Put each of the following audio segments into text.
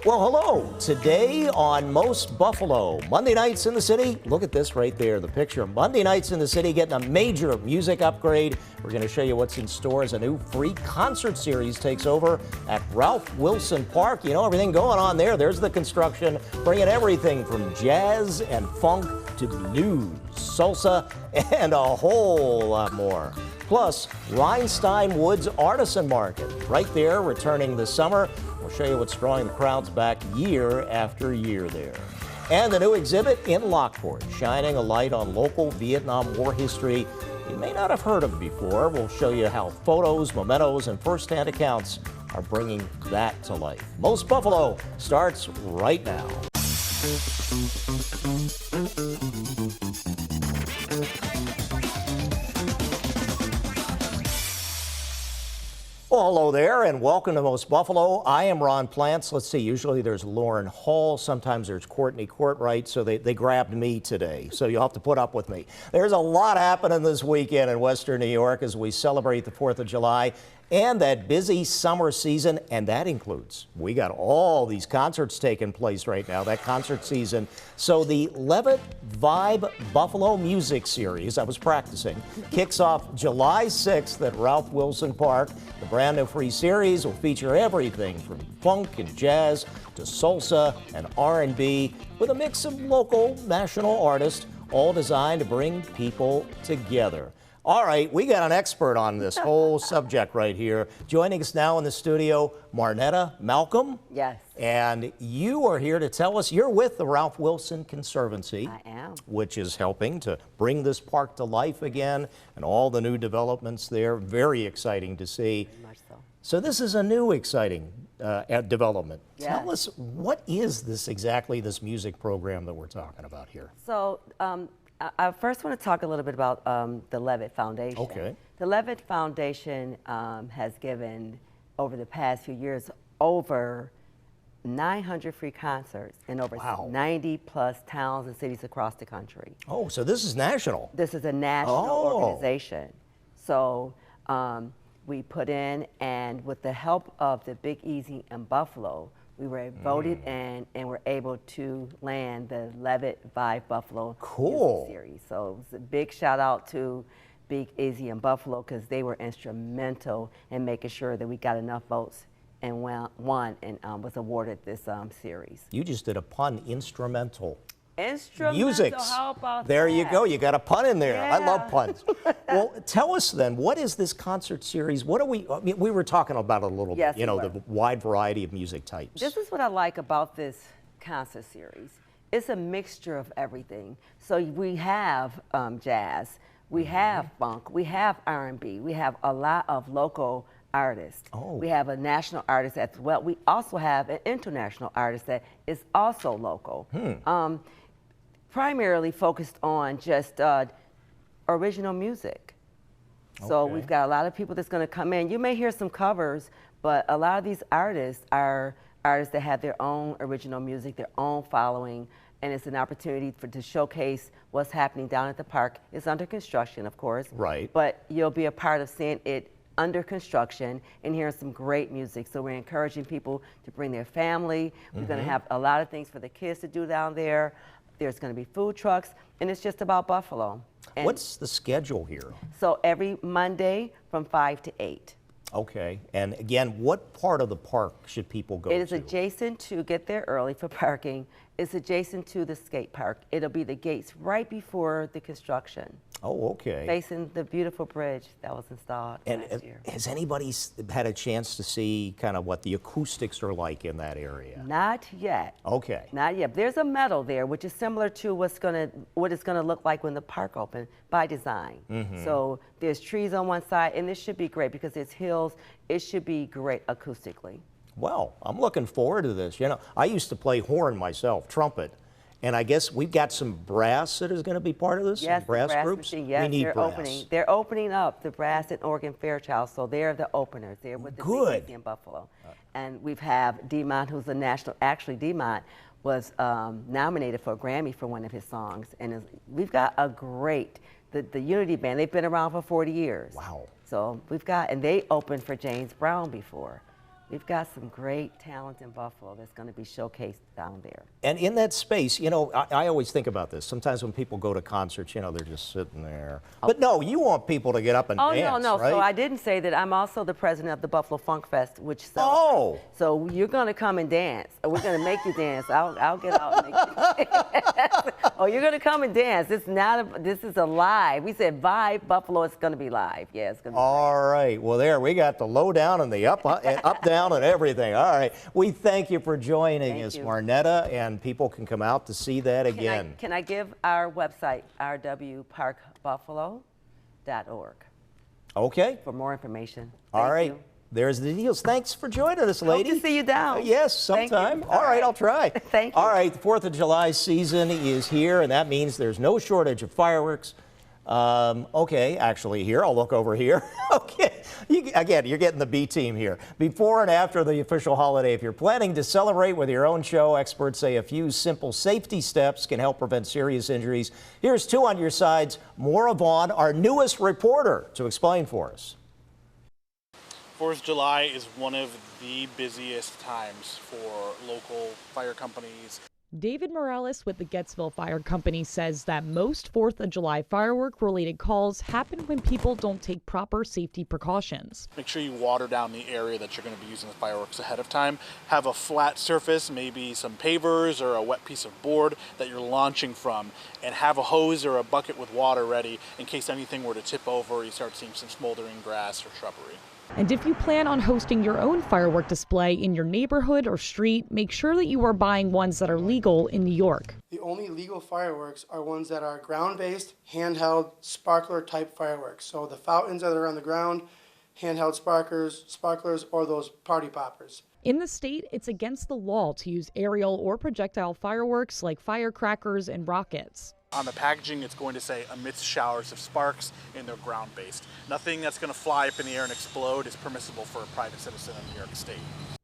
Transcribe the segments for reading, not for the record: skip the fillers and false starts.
Well, hello. Today on Most Buffalo, Monday nights in the city. Look at this right there, the picture. Monday nights in the city getting a major music upgrade. We're going to show you what's in store as a new free concert series takes over at Ralph Wilson Park. You know, everything going on there. There's the construction, bringing everything from jazz and funk to blues, salsa, and a whole lot more. Plus, Rhinestone Woods Artisan Market, right there, returning this summer. We'll show you what's drawing the crowds back year after year there. And the new exhibit in Lockport, shining a light on local Vietnam War history you may not have heard of before. We'll show you how photos, mementos, and first-hand accounts are bringing that to life. Most Buffalo starts right now. Well, hello there and welcome to Most Buffalo. I am Ron Plants. Let's see, usually there's Lauren Hall, sometimes there's Courtney Courtwright, so they grabbed me today, so you'll have to put up with me. There's a lot happening this weekend in Western New York as we celebrate the 4th of July and that busy summer season, and that includes, we got all these concerts taking place right now, that concert season. So the Levitt Vibe Buffalo Music Series, I was practicing, kicks off July 6th at Ralph Wilson Park. The brand new free series will feature everything from funk and jazz to salsa and R&B with a mix of local, national artists, all designed to bring people together. All right, we got an expert on this whole subject right here. Joining us now in the studio, Marnetta Malcolm. Yes. And you are here to tell us, you're with the Ralph Wilson Conservancy. I am. Which is helping to bring this park to life again and all the new developments there. Very exciting to see. Very much so. So this is a new exciting development. Yes. Tell us, what is this exactly, this music program that we're talking about here? So, I first want to talk a little bit about the Levitt Foundation. Okay. The Levitt Foundation has given, over the past few years, over 900 free concerts in over 90 plus towns and cities across the country. Oh, so this is national. This is a national organization. So we put in, and with the help of the Big Easy in Buffalo, we were voted in and were able to land the Levitt Vibe Buffalo Music Series. So it was a big shout out to Big Easy in Buffalo because they were instrumental in making sure that we got enough votes and won and was awarded this series. You just did a pun, instrumental. Music. How about there that? You go. You got a pun in there. Yeah. I love puns. Well, tell us then, what is this concert series? What are we, I mean, we were talking about it a little bit, you know, the wide variety of music types. This is what I like about this concert series. It's a mixture of everything. So we have jazz, we have funk, we have R&B, we have a lot of local artists. We have a national artist as well. We also have an international artist that is also local. Primarily focused on just original music. So we've got a lot of people that's going to come in. You may hear some covers, but a lot of these artists are artists that have their own original music, their own following, and it's an opportunity to showcase what's happening down at the park. It's under construction, of course. Right. But you'll be a part of seeing it under construction and hearing some great music. So we're encouraging people to bring their family. We're going to have a lot of things for the kids to do down there. There's going to be food trucks, and it's just about Buffalo. And what's the schedule here? So every Monday from 5 to 8. Okay, and again, what part of the park should people go to? It is adjacent to, get there early for parking, it's adjacent to the skate park. It'll be the gates right before the construction. Oh, okay. Facing the beautiful bridge that was installed last year. Has anybody had a chance to see kind of what the acoustics are like in that area? Not yet. Okay. Not yet. There's a meadow there, which is similar to what it's gonna look like when the park opened by design. So there's trees on one side, and this should be great because there's hills. It should be great acoustically. Well, I'm looking forward to this. You know, I used to play horn myself, trumpet. And I guess we've got some brass that is going to be part of this? Yes, brass groups? Machine. Yes, we need brass. They're opening up the brass at Oregon Fairchild, so they're the openers. They're with the Big Easy in Buffalo. And we have Demont, who's a national, actually Demont was nominated for a Grammy for one of his songs. And we've got a great, the Unity Band, they've been around for 40 years. Wow. So we've got, and they opened for James Brown before. We've got some great talent in Buffalo that's going to be showcased down there. And in that space, you know, I always think about this. Sometimes when people go to concerts, you know, they're just sitting there. But no, you want people to get up and dance, no. right? So I didn't say that. I'm also the president of the Buffalo Funk Fest, which so you're going to come and dance. We're going to make you dance. I'll get out and make you dance. Oh, you're going to come and dance. This is a live. We said Vibe Buffalo. It's going to be live. Yeah, it's going to be All right. Well, there we got the lowdown and the up, down, and everything. All right. We thank you for joining us, Marnetta, and people can come out to see that again. Can I give our website, rwparkbuffalo.org? Okay. For more information. All right. You. There's the deals. Thanks for joining us, lady. Hope to see you down. Yes, sometime. All right, I'll try. Thank you. All right, the 4th of July season is here, and that means there's no shortage of fireworks. Okay, actually here, I'll look over here. Okay, again, you're getting the B team here. Before and after the official holiday, if you're planning to celebrate with your own show, experts say a few simple safety steps can help prevent serious injuries. Here's two on your sides. Maura Vaughn, our newest reporter, to explain for us. 4th of July is one of the busiest times for local fire companies. David Morales with the Gettsville Fire Company says that most 4th of July firework-related calls happen when people don't take proper safety precautions. Make sure you water down the area that you're going to be using the fireworks ahead of time. Have a flat surface, maybe some pavers or a wet piece of board that you're launching from, and have a hose or a bucket with water ready in case anything were to tip over or you start seeing some smoldering grass or shrubbery. And if you plan on hosting your own firework display in your neighborhood or street, make sure that you are buying ones that are legal in New York. The only legal fireworks are ones that are ground-based, handheld, sparkler-type fireworks. So the fountains that are on the ground, handheld sparklers, or those party poppers. In the state, it's against the law to use aerial or projectile fireworks like firecrackers and rockets. On the packaging, it's going to say amidst showers of sparks, and they're ground-based. Nothing that's going to fly up in the air and explode is permissible for a private citizen in New York State.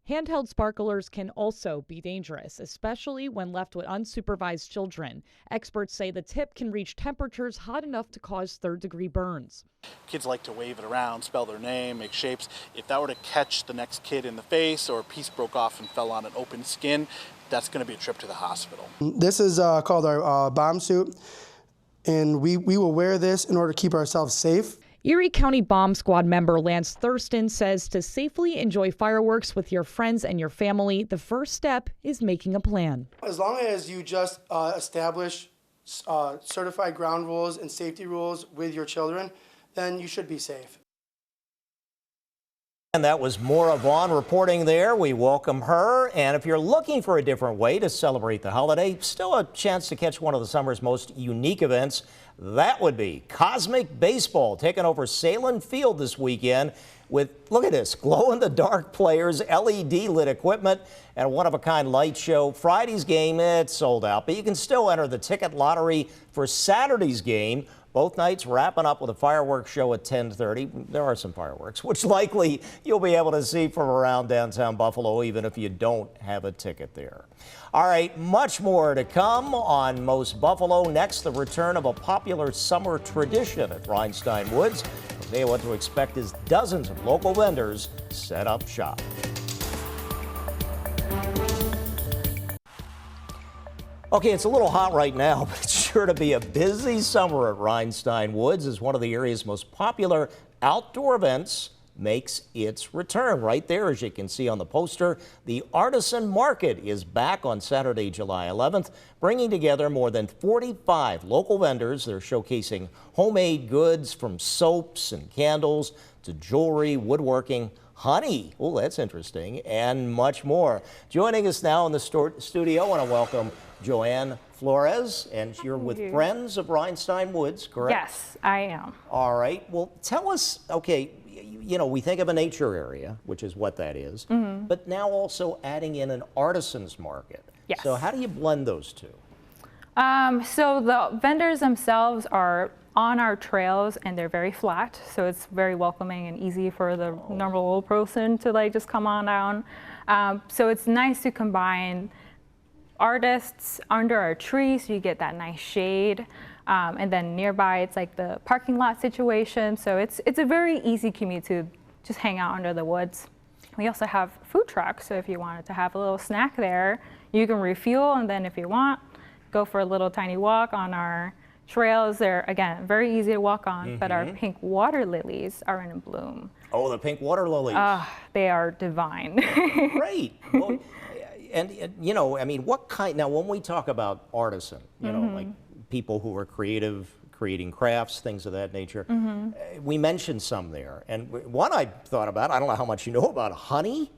Handheld sparklers can also be dangerous, especially when left with unsupervised children. Experts say the tip can reach temperatures hot enough to cause third-degree burns. Kids like to wave it around, spell their name, make shapes. If that were to catch the next kid in the face or a piece broke off and fell on an open skin, that's going to be a trip to the hospital. This is called our bomb suit, and we will wear this in order to keep ourselves safe. Erie County Bomb Squad member Lance Thurston says to safely enjoy fireworks with your friends and your family, the first step is making a plan. As long as you just establish certified ground rules and safety rules with your children, then you should be safe. And that was Maura Vaughn reporting there. We welcome her. And if you're looking for a different way to celebrate the holiday, still a chance to catch one of the summer's most unique events. That would be Cosmic Baseball taking over Salem Field this weekend with, look at this, glow-in-the-dark players, LED-lit equipment, and a one-of-a-kind light show. Friday's game, it's sold out, but you can still enter the ticket lottery for Saturday's game. Both nights wrapping up with a fireworks show at 10:30. There are some fireworks, which likely you'll be able to see from around downtown Buffalo, even if you don't have a ticket there. All right, much more to come on Most Buffalo. Next, the return of a popular summer tradition at Rhinestone Woods. Today, what to expect is dozens of local vendors set up shop. Okay, it's a little hot right now, but it's sure to be a busy summer at Rhinestone Woods as one of the area's most popular outdoor events makes its return. Right there, as you can see on the poster, the Artisan Market is back on Saturday, July 11th, bringing together more than 45 local vendors. They're showcasing homemade goods from soaps and candles to jewelry, woodworking, honey, oh, that's interesting, and much more. Joining us now in the studio, I want to welcome Joanne Flores, and you're with Friends of Rhinestone Woods, correct? Yes, I am. All right. Well, tell us, okay, you know, we think of a nature area, which is what that is, but now also adding in an artisans market. Yes. So how do you blend those two? So the vendors themselves are on our trails and they're very flat, so it's very welcoming and easy for the normal old person to like just come on down. So it's nice to combine artists under our trees, so you get that nice shade. And then nearby, it's like the parking lot situation. So it's a very easy commute to just hang out under the woods. We also have food trucks, so if you wanted to have a little snack there, you can refuel, and then if you want, go for a little tiny walk on our trails. They're, again, very easy to walk on, but our pink water lilies are in bloom. Oh, the pink water lilies. They are divine. Great. Well, and, you know, I mean, what kind, now when we talk about artisan, you know, like people who are creative, creating crafts, things of that nature, we mentioned some there. And one I thought about, I don't know how much you know about honey.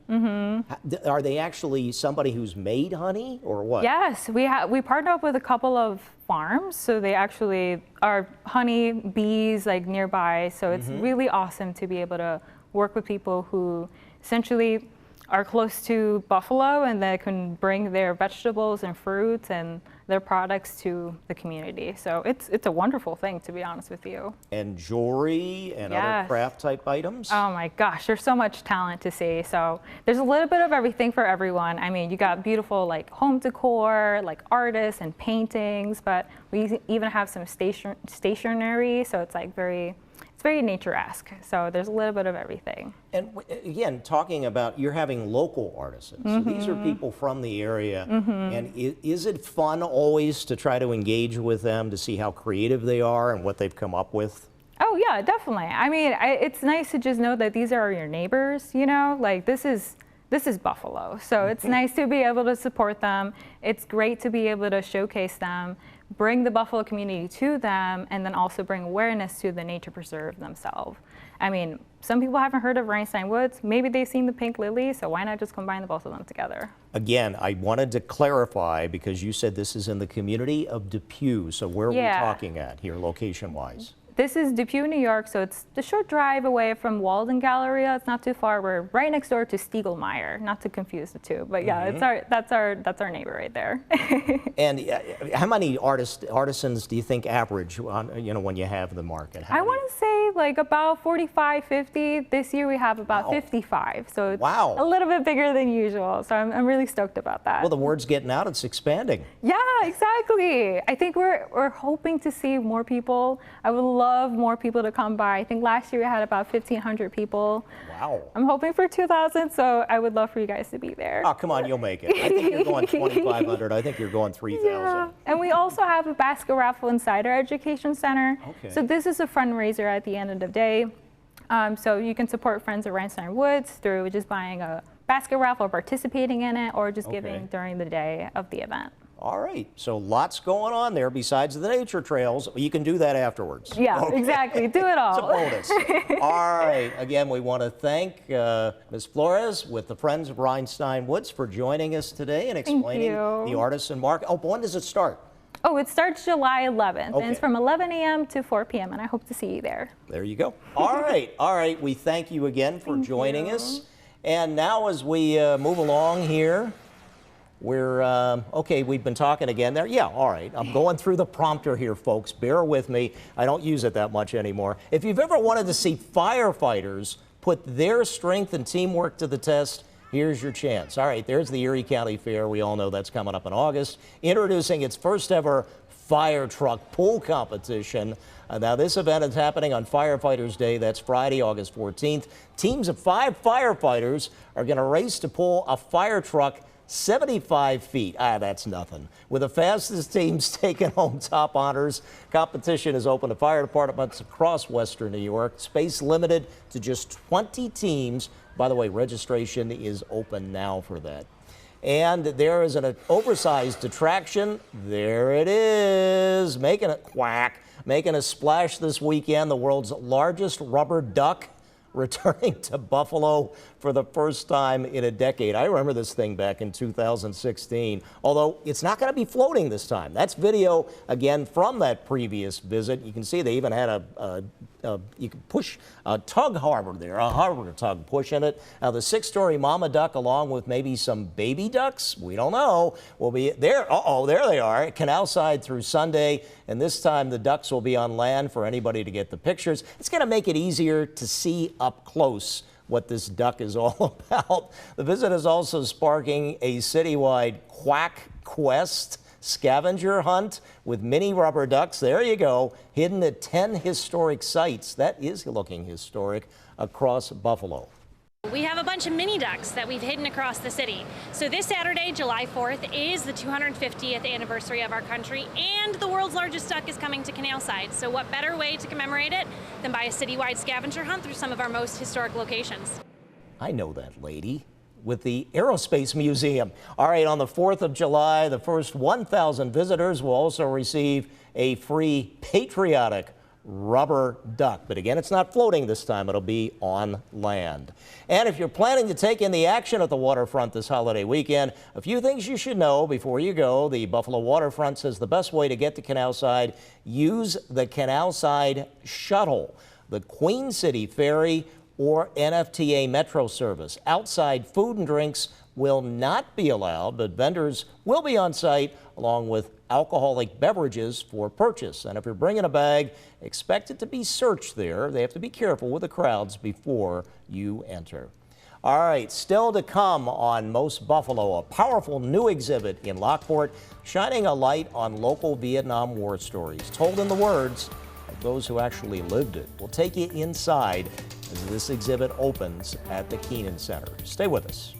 Are they actually somebody who's made honey or what? Yes, we partner up with a couple of farms, so they actually are honey bees like nearby. So it's really awesome to be able to work with people who essentially are close to Buffalo and they can bring their vegetables and fruits and their products to the community. So it's a wonderful thing, to be honest with you. And jewelry and other craft type items? Oh my gosh, there's so much talent to see. So there's a little bit of everything for everyone. I mean, you got beautiful like home decor, like artists and paintings, but we even have some stationery. So it's like very nature-esque. So there's a little bit of everything. And again, talking about, you're having local artisans. So these are people from the area. And is it fun always to try to engage with them to see how creative they are and what they've come up with? Oh yeah, definitely. I mean, it's nice to just know that these are your neighbors, you know, like this is Buffalo. So it's nice to be able to support them. It's great to be able to showcase them, bring the Buffalo community to them, and then also bring awareness to the nature preserve themselves. I mean, some people haven't heard of Rhinestone Woods. Maybe they've seen the pink lily, so why not just combine the both of them together? Again, I wanted to clarify because you said this is in the community of Depew. So where are we talking at here, location-wise? This is Depew, New York, so it's a short drive away from Walden Galleria. It's not too far. We're right next door to Stiegelmeyer, not to confuse the two. But yeah, that's our neighbor right there. And how many artisans do you think average, you know, when you have the market? I want to say like about 45, 50. This year we have about 55, so it's a little bit bigger than usual. So I'm really stoked about that. Well, the word's getting out. It's expanding. Yeah, exactly. I think we're hoping to see more people. I would love more people to come by. I think last year we had about 1,500 people. Wow. I'm hoping for 2,000, so I would love for you guys to be there. Oh, come on, you'll make it. I think you're going 2,500. I think you're going 3,000. Yeah. And we also have a basket raffle inside our education center. Okay. So this is a fundraiser at the end of the day. So you can support Friends of Rhinestone Woods through just buying a basket raffle or participating in it, or just giving during the day of the event. All right, so lots going on there besides the nature trails. You can do that afterwards. Yeah, exactly. Do it all. It's a bonus. All right, again, we want to thank Ms. Flores with the Friends of Rhinestone Woods for joining us today and explaining the artisan market. Oh, when does it start? Oh, it starts July 11th, and it's from 11 a.m. to 4 p.m., and I hope to see you there. There you go. All right, we thank you again for joining us. And now as we move along here, we're, okay, we've been talking again there. Yeah, all right. I'm going through the prompter here, folks. Bear with me. I don't use it that much anymore. If you've ever wanted to see firefighters put their strength and teamwork to the test, here's your chance. All right, there's the Erie County Fair. We all know that's coming up in August. Introducing its first ever fire truck pull competition. Now, this event is happening on Firefighters Day. That's Friday, August 14th. Teams of 5 firefighters are going to race to pull a fire truck 75 feet. That's nothing. With the fastest teams taking home top honors. Competition is open to fire departments across Western New York. Space limited to just 20 teams. By the way, registration is open now for that. And there is an oversized attraction. There it is, making a splash this weekend. The world's largest rubber duck returning to Buffalo for the first time in a decade. I remember this thing back in 2016, although it's not going to be floating this time. That's video, again, from that previous visit. You can see they even had you can push a tug harbor there, a harbor tug pushing it. Now, the 6-story mama duck, along with maybe some baby ducks, we don't know, will be there. There they are, canal side through Sunday. And this time the ducks will be on land for anybody to get the pictures. It's going to make it easier to see up close what this duck is all about. The visit is also sparking a citywide quack quest scavenger hunt with mini rubber ducks. There you go, hidden at 10 historic sites. That is looking historic across Buffalo. We have a bunch of mini ducks that we've hidden across the city. So this Saturday, July 4th, is the 250th anniversary of our country, and the world's largest duck is coming to Canal Side. So what better way to commemorate it than by a citywide scavenger hunt through some of our most historic locations? I know that lady with the Aerospace Museum. All right, on the 4th of July, the first 1,000 visitors will also receive a free patriotic rubber duck. But again, it's not floating this time. It'll be on land. And if you're planning to take in the action at the waterfront this holiday weekend, a few things you should know before you go. The Buffalo Waterfront says the best way to get to Canal Side, use the Canal Side shuttle, the Queen City Ferry, or NFTA Metro service. Outside food and drinks will not be allowed, but vendors will be on site along with alcoholic beverages for purchase. And if you're bringing a bag, expect it to be searched there. They have to be careful with the crowds before you enter. All right, still to come on Most Buffalo, a powerful new exhibit in Lockport shining a light on local Vietnam War stories, told in the words of those who actually lived it. We'll take you inside as this exhibit opens at the Keenan Center. Stay with us.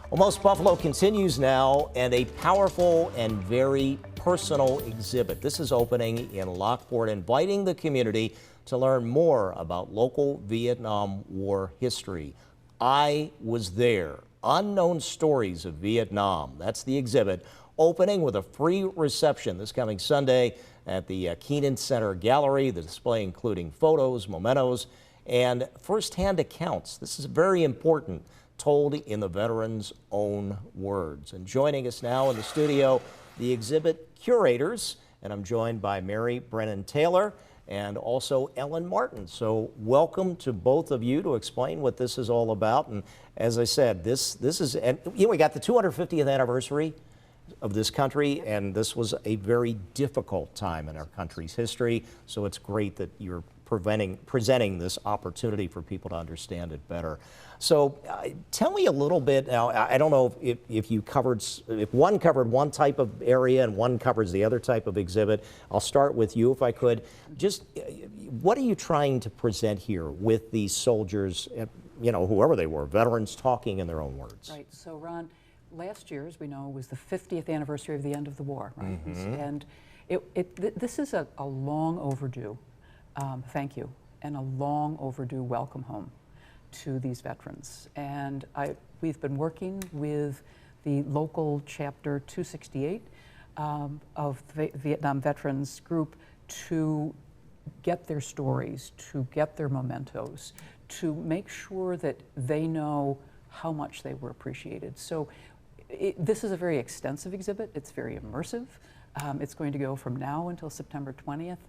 Well, Most Buffalo continues now, and a powerful and very personal exhibit. This is opening in Lockport, inviting the community to learn more about local Vietnam War history. I Was There, Unknown Stories of Vietnam. That's the exhibit, opening with a free reception this coming Sunday at the Keenan Center Gallery. The display including photos, mementos, and firsthand accounts. This is very important, told in the veterans' own words. And joining us now in the studio, the exhibit curators, and I'm joined by Mary Brennan Taylor and also Ellen Martin. So welcome to both of you to explain what this is all about. And as I said, this is, and you know, we got the 250th anniversary of this country, and this was a very difficult time in our country's history. So it's great that you're presenting this opportunity for people to understand it better. So tell me a little bit now. I don't know if one covered one type of area and one covers the other type of exhibit. I'll start with you if I could. Just what are you trying to present here with these soldiers, you know, whoever they were, veterans talking in their own words? Right. So Ron, last year, as we know, was the 50th anniversary of the end of the war, right? Mm-hmm. And this is a long overdue thank you, and a long overdue welcome home to these veterans. And we've been working with the local chapter 268 of the Vietnam Veterans Group to get their stories, to get their mementos, to make sure that they know how much they were appreciated. So this is a very extensive exhibit. It's very immersive. It's going to go from now until September 20th.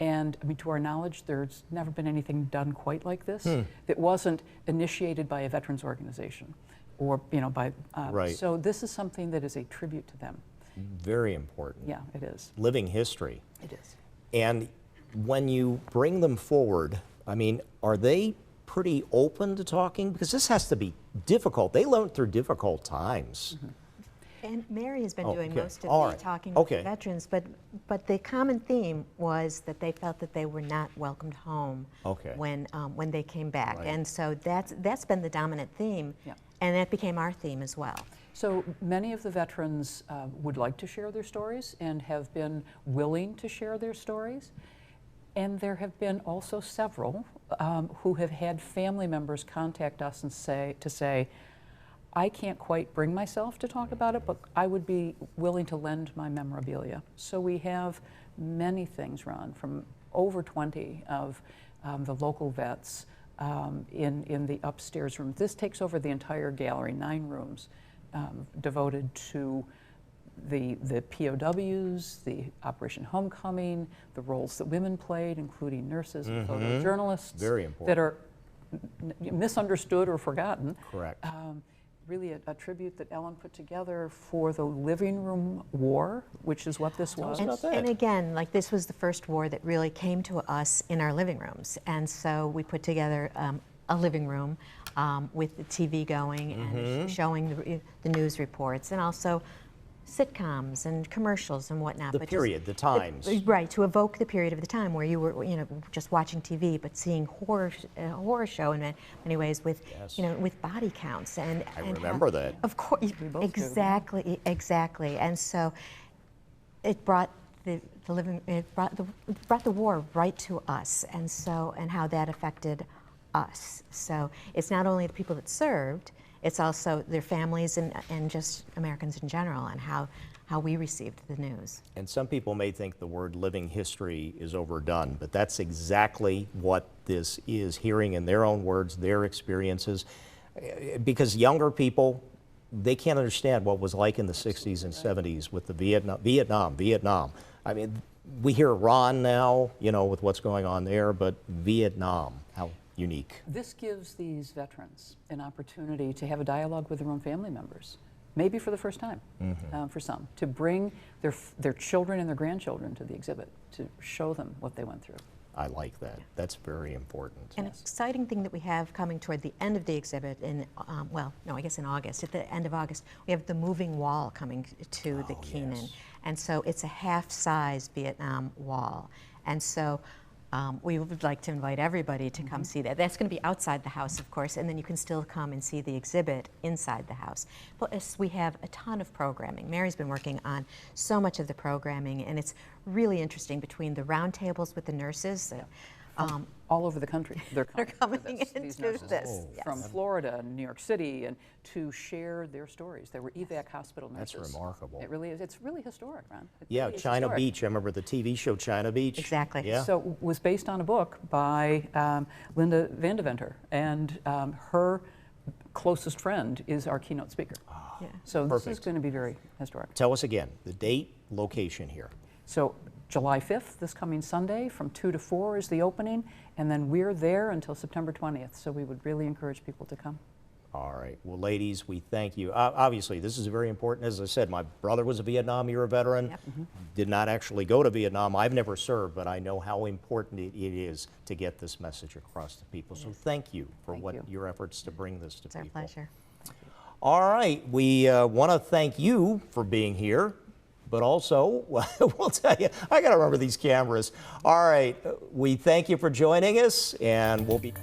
And I mean, to our knowledge, there's never been anything done quite like this that wasn't initiated by a veterans organization or, you know, by, right. So this is something that is a tribute to them. Very important. Yeah, it is. Living history. It is. And when you bring them forward, I mean, are they pretty open to talking? Because this has to be difficult. They learned through difficult times. Mm-hmm. And Mary has been doing most of All the right. talking Okay. with the veterans, but the common theme was that they felt that they were not welcomed home when they came back. Right. And so that's been the dominant theme, and that became our theme as well. So many of the veterans would like to share their stories and have been willing to share their stories. And there have been also several who have had family members contact us and say, I can't quite bring myself to talk about it, but I would be willing to lend my memorabilia. So we have many things, Ron, from over 20 of the local vets in the upstairs room. This takes over the entire gallery, 9 rooms devoted to the POWs, the Operation Homecoming, the roles that women played, including nurses and photojournalists. Very important. That are misunderstood or forgotten. Correct. Really a tribute that Ellen put together for the living room war, which is what this was. And again, like, this was the first war that really came to us in our living rooms. And so we put together a living room with the TV going and showing the news reports, and also sitcoms and commercials and whatnot. The but period, the times. Right, to evoke the period of the time where you were, just watching TV, but seeing a horror show in many ways with, with body counts and. I remember that. Of course, exactly, exactly, and so it brought it brought the war right to us, and how that affected us. So it's not only the people that served. It's also their families and just Americans in general, and how we received the news. And some people may think the word living history is overdone, but that's exactly what this is, hearing in their own words, their experiences. Because younger people, they can't understand what was like in the 60s and 70s with the Vietnam. I mean, we hear Iran now, with what's going on there, but Vietnam, how unique. This gives these veterans an opportunity to have a dialogue with their own family members, maybe for the first time, for some, to bring their children and their grandchildren to the exhibit, to show them what they went through. I like that. That's very important. An exciting thing that we have coming toward the end of the exhibit in, I guess in August, at the end of August, we have the moving wall coming to the Keenan. Yes. And so it's a half-size Vietnam wall. And so we would like to invite everybody to come see that. That's going to be outside the house, of course, and then you can still come and see the exhibit inside the house. But we have a ton of programming. Mary's been working on so much of the programming, and it's really interesting between the round tables with the nurses. All over the country, they're coming into this. From Florida and New York City, and to share their stories. There were evac hospital nurses. That's remarkable. It really is. It's really historic, Ron. China Beach. I remember the TV show China Beach. Exactly. Yeah. So it was based on a book by Linda Van Deventer, and her closest friend is our keynote speaker. So perfect. This is going to be very historic. Tell us again, the date, location here. So July 5th, this coming Sunday, from 2 to 4 is the opening, and then we're there until September 20th, so we would really encourage people to come. All right. Well, ladies, we thank you. Obviously, this is very important. As I said, my brother was a Vietnam-era veteran. Yep. Did not actually go to Vietnam. I've never served, but I know how important it is to get this message across to people. So thank you for your efforts to bring this to people. It's our pleasure. All right. We want to thank you for being here. But also, we'll tell you, I got to remember these cameras. All right, we thank you for joining us, and we'll be...